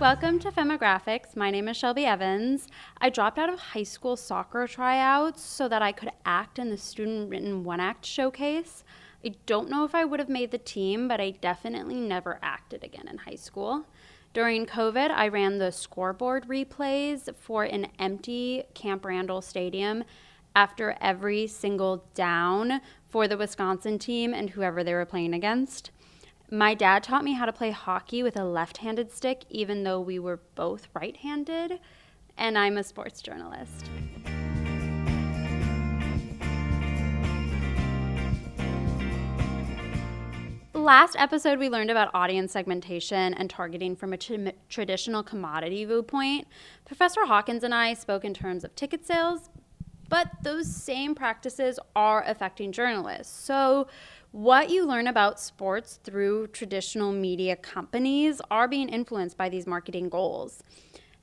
Welcome to Femographics. My name is Shelby Evans. I dropped out of high school soccer tryouts so that I could act in the student-written one-act showcase. I don't know if I would have made the team, but I definitely never acted again in high school. During COVID, I ran the scoreboard replays for an empty Camp Randall Stadium after every single down for the Wisconsin team and whoever they were playing against. My dad taught me how to play hockey with a left-handed stick, even though we were both right-handed, and I'm a sports journalist. Last episode, we learned about audience segmentation and targeting from a traditional commodity viewpoint. Professor Hawkins and I spoke in terms of ticket sales, but those same practices are affecting journalists. So what you learn about sports through traditional media companies are being influenced by these marketing goals.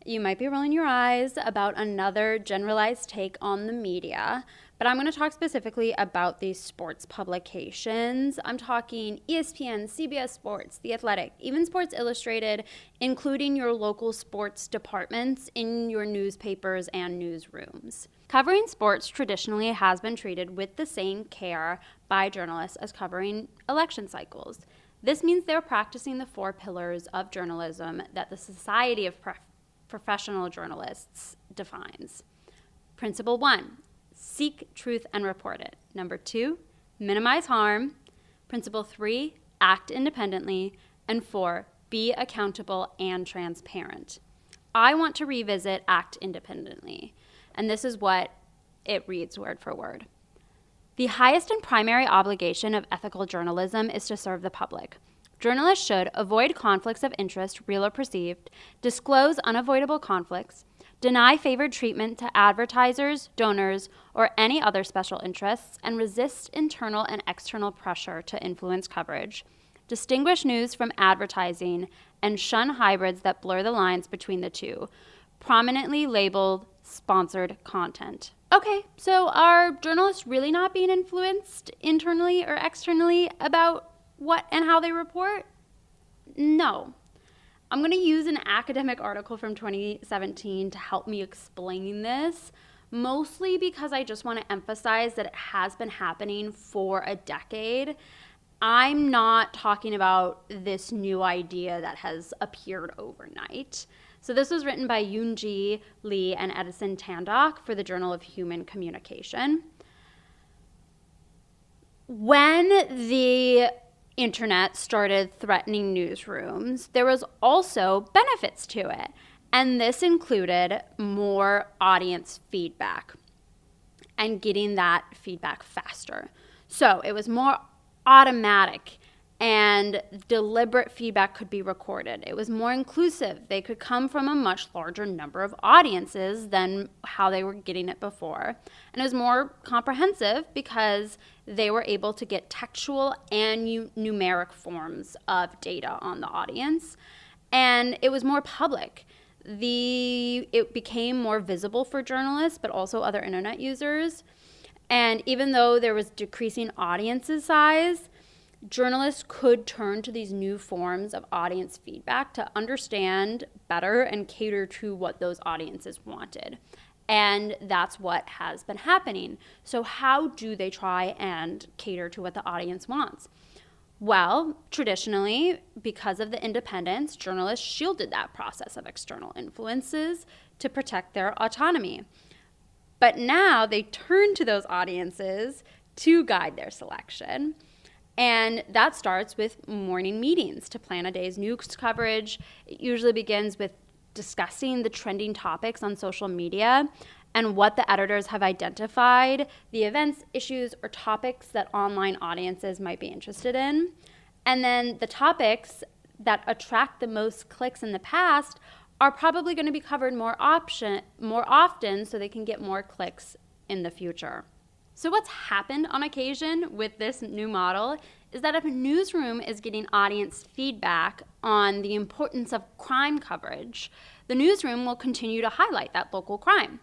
You might be rolling your eyes about another generalized take on the media, but I'm going to talk specifically about these sports publications. I'm talking ESPN, CBS Sports, The Athletic, even Sports Illustrated, including your local sports departments in your newspapers and newsrooms. Covering sports traditionally has been treated with the same care by journalists as covering election cycles. This means they're practicing the 4 pillars of journalism that the Society of Professional Journalists defines. Principle 1, seek truth and report it. Number 2, minimize harm. Principle 3, act independently. And 4, be accountable and transparent. I want to revisit act independently. And this is what it reads word for word. The highest and primary obligation of ethical journalism is to serve the public. Journalists should avoid conflicts of interest, real or perceived, disclose unavoidable conflicts, deny favored treatment to advertisers, donors, or any other special interests, and resist internal and external pressure to influence coverage, distinguish news from advertising, and shun hybrids that blur the lines between the two, prominently labeled sponsored content. Okay, so are journalists really not being influenced internally or externally about what and how they report? No. I'm going to use an academic article from 2017 to help me explain this, mostly because I just want to emphasize that it has been happening for a decade. I'm not talking about this new idea that has appeared overnight. So this was written by Yoon-Ji Lee and Edison Tandok for the Journal of Human Communication. When the internet started threatening newsrooms, there was also benefits to it. And this included more audience feedback and getting that feedback faster. So it was more automatic, and deliberate feedback could be recorded. It was more inclusive. They could come from a much larger number of audiences than how they were getting it before. And it was more comprehensive because they were able to get textual and numeric forms of data on the audience. And it was more public. It became more visible for journalists, but also other internet users. And even though there was decreasing audience size, journalists could turn to these new forms of audience feedback to understand better and cater to what those audiences wanted. And that's what has been happening. So how do they try and cater to what the audience wants? Well, traditionally, because of the independence, journalists shielded that process of external influences to protect their autonomy. But now they turn to those audiences to guide their selection. And that starts with morning meetings to plan a day's news coverage. It usually begins with discussing the trending topics on social media and what the editors have identified, the events, issues, or topics that online audiences might be interested in. And then the topics that attract the most clicks in the past are probably going to be covered more often so they can get more clicks in the future. So what's happened on occasion with this new model is that if a newsroom is getting audience feedback on the importance of crime coverage, the newsroom will continue to highlight that local crime.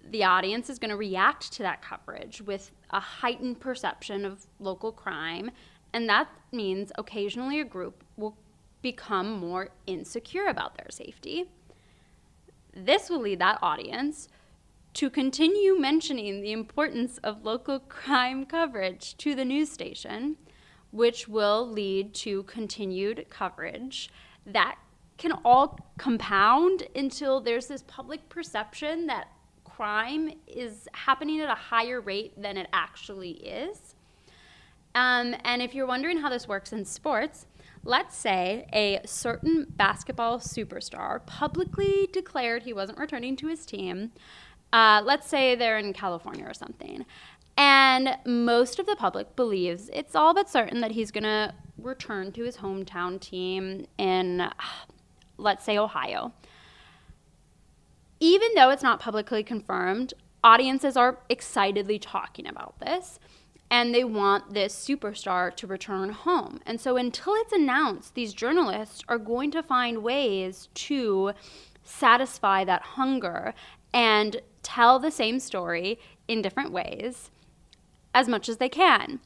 The audience is going to react to that coverage with a heightened perception of local crime, and that means occasionally a group will become more insecure about their safety. This will lead that audience to continue mentioning the importance of local crime coverage to the news station, which will lead to continued coverage that can all compound until there's this public perception that crime is happening at a higher rate than it actually is. And if you're wondering how this works in sports, let's say a certain basketball superstar publicly declared he wasn't returning to his team. Let's say they're in California or something. And most of the public believes it's all but certain that he's going to return to his hometown team in, let's say, Ohio. Even though it's not publicly confirmed, audiences are excitedly talking about this, and they want this superstar to return home. And so until it's announced, these journalists are going to find ways to satisfy that hunger and tell the same story in different ways as much as they can.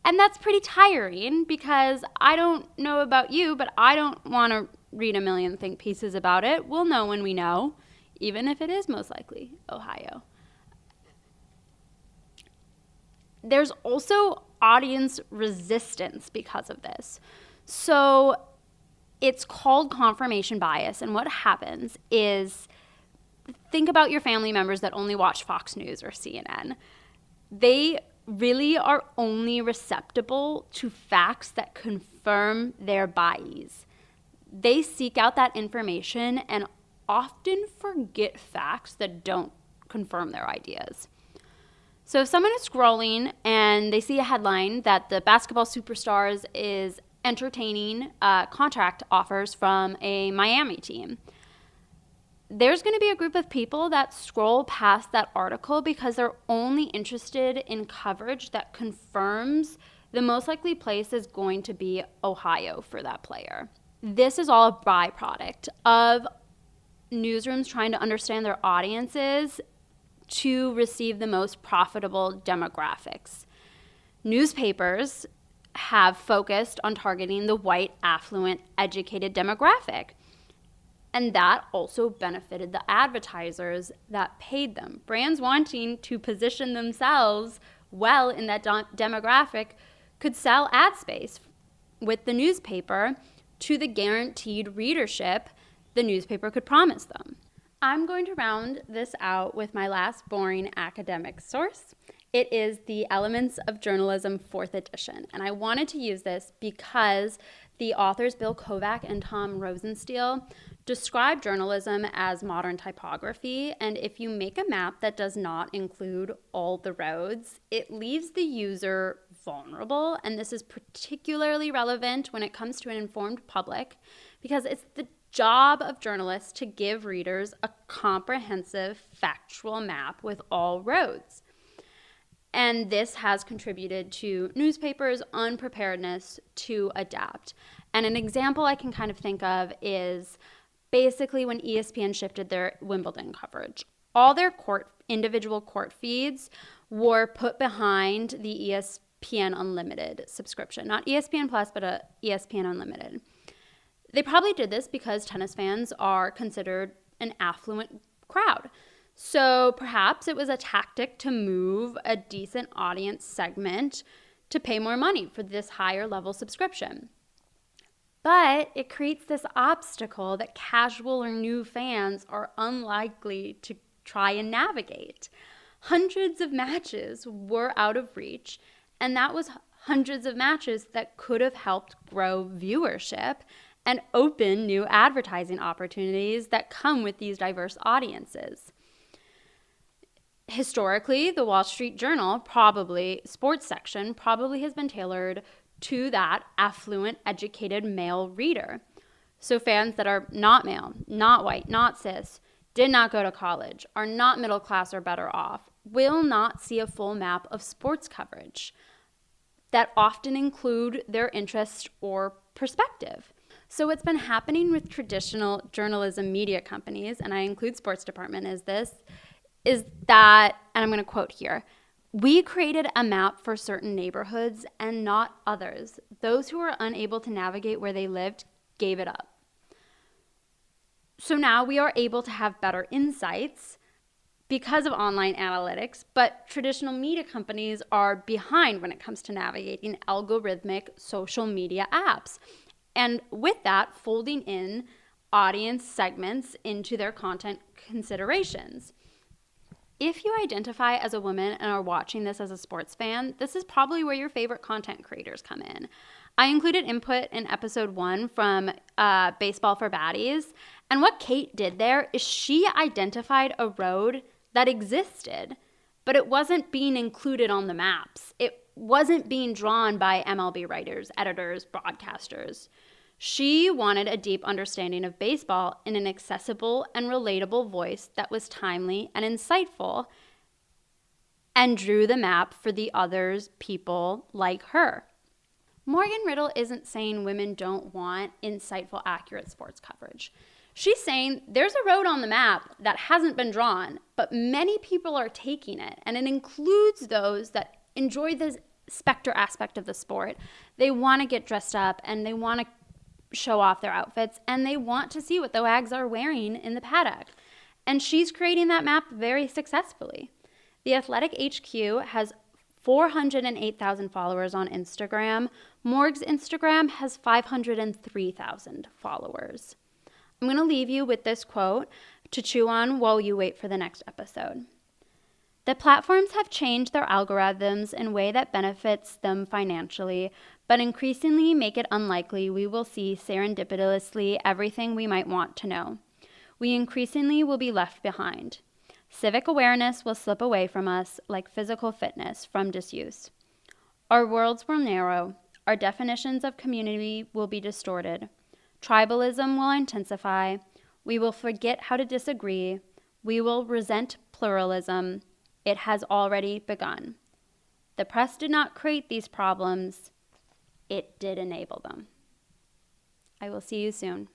And that's pretty tiring, because I don't know about you, but I don't want to read a million think pieces about it. We'll know when we know, even if it is most likely Ohio. There's also audience resistance because of this. So it's called confirmation bias, and what happens is, think about your family members that only watch Fox News or CNN. They really are only receptible to facts that confirm their bias. They seek out that information and often forget facts that don't confirm their ideas. So if someone is scrolling and they see a headline that the basketball superstars is entertaining contract offers from a Miami team, there's going to be a group of people that scroll past that article because they're only interested in coverage that confirms the most likely place is going to be Ohio for that player. This is all a byproduct of newsrooms trying to understand their audiences to receive the most profitable demographics. Newspapers have focused on targeting the white, affluent, educated demographic. And that also benefited the advertisers that paid them. Brands wanting to position themselves well in that demographic could sell ad space with the newspaper to the guaranteed readership the newspaper could promise them. I'm going to round this out with my last boring academic source. It is the Elements of Journalism 4th edition. And I wanted to use this because the authors Bill Kovac and Tom Rosenstiel describe journalism as modern typography, and if you make a map that does not include all the roads, it leaves the user vulnerable, and this is particularly relevant when it comes to an informed public, because it's the job of journalists to give readers a comprehensive, factual map with all roads. And this has contributed to newspapers' unpreparedness to adapt. And an example I can kind of think of is basically when ESPN shifted their Wimbledon coverage. All their individual court feeds were put behind the ESPN Unlimited subscription. Not ESPN Plus, but ESPN Unlimited. They probably did this because tennis fans are considered an affluent crowd. So perhaps it was a tactic to move a decent audience segment to pay more money for this higher level subscription. But it creates this obstacle that casual or new fans are unlikely to try and navigate. Hundreds of matches were out of reach, and that was hundreds of matches that could have helped grow viewership and open new advertising opportunities that come with these diverse audiences. Historically, the Wall Street Journal sports section probably has been tailored to that affluent, educated male reader. So fans that are not male, not white, not cis, did not go to college, are not middle class or better off, will not see a full map of sports coverage that often include their interest or perspective. So what's been happening with traditional journalism media companies, and I include Sports Department as this, is that, and I'm going to quote here, We created a map for certain neighborhoods and not others. Those who were unable to navigate where they lived gave it up. So now we are able to have better insights because of online analytics, but traditional media companies are behind when it comes to navigating algorithmic social media apps. And with that, folding in audience segments into their content considerations. If you identify as a woman and are watching this as a sports fan, this is probably where your favorite content creators come in. I included input in episode 1 from Baseball for Baddies. And what Kate did there is she identified a road that existed, but it wasn't being included on the maps. It wasn't being drawn by MLB writers, editors, broadcasters. She wanted a deep understanding of baseball in an accessible and relatable voice that was timely and insightful, and drew the map for the others people like her. Morgan Riddle isn't saying women don't want insightful, accurate sports coverage. She's saying there's a road on the map that hasn't been drawn, but many people are taking it, and it includes those that enjoy the specter aspect of the sport. They want to get dressed up and they want to show off their outfits, and they want to see what the Wags are wearing in the paddock. And she's creating that map very successfully. The Athletic HQ has 408,000 followers on Instagram. Morg's Instagram has 503,000 followers. I'm going to leave you with this quote to chew on while you wait for the next episode. The platforms have changed their algorithms in a way that benefits them financially, but increasingly make it unlikely we will see serendipitously everything we might want to know. We increasingly will be left behind. Civic awareness will slip away from us like physical fitness from disuse. Our worlds will narrow. Our definitions of community will be distorted. Tribalism will intensify. We will forget how to disagree. We will resent pluralism. It has already begun. The press did not create these problems. It did enable them. I will see you soon.